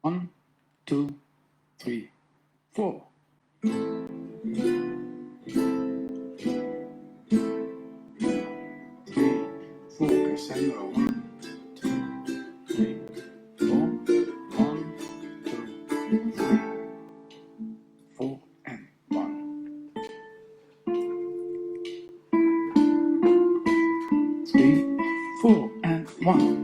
1, 2, 3, 4. 3, 4, crescendo. 1, 2, 3, 4. 1, 2, 3, 4, and 1. 3, 4, and 1.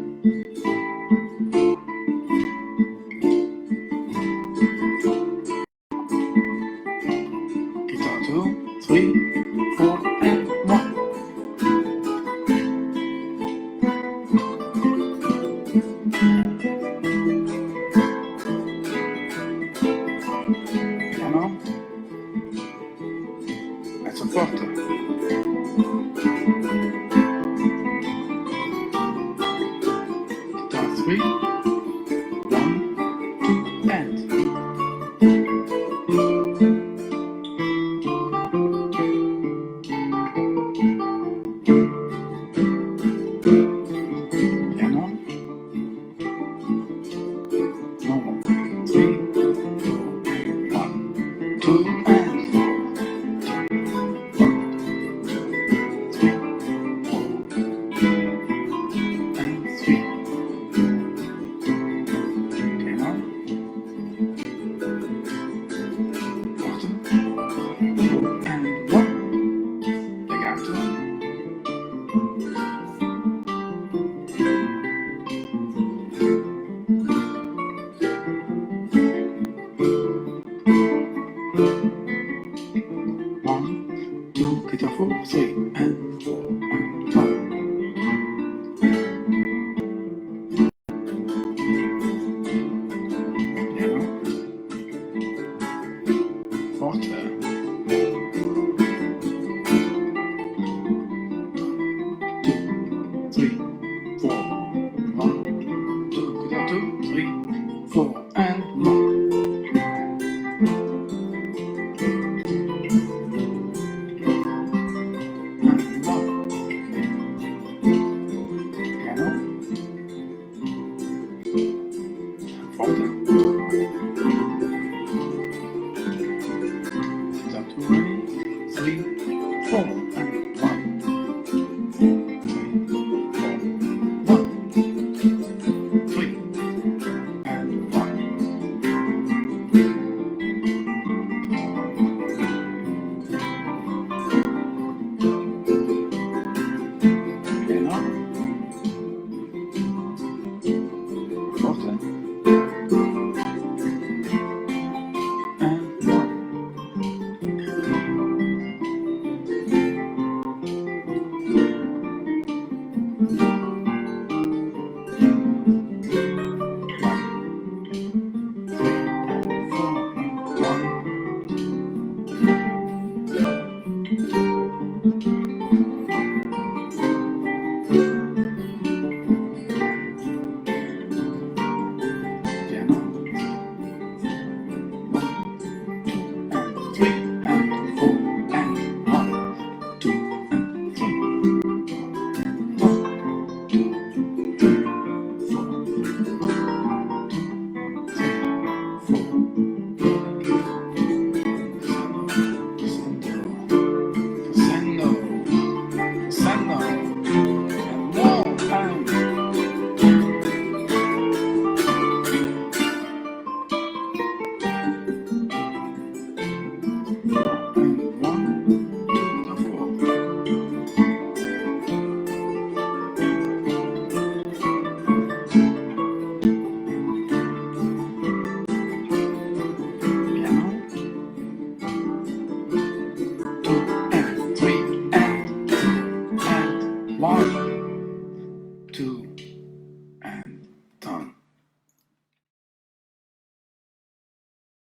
Guitar 2, 3, 4, and 1. Piano, mezzo forte. Guitar 3, 1, 2, and. Piano, normal. 3, 4, 1, 2, and 4. 3, 4, and 3. Piano, forte. 4, and 1. Legato. One, two, guitar 4, 3, and 4, and 1. Piano, forte. 2, 3, 4, 1, 2, guitar 2, 3, 4, and 1. And 1. Piano, forte. Guitar 2, ready, 3, 4, and 1. 3, 4, 1. 3, and 1. Piano, forte. And 1. One, two.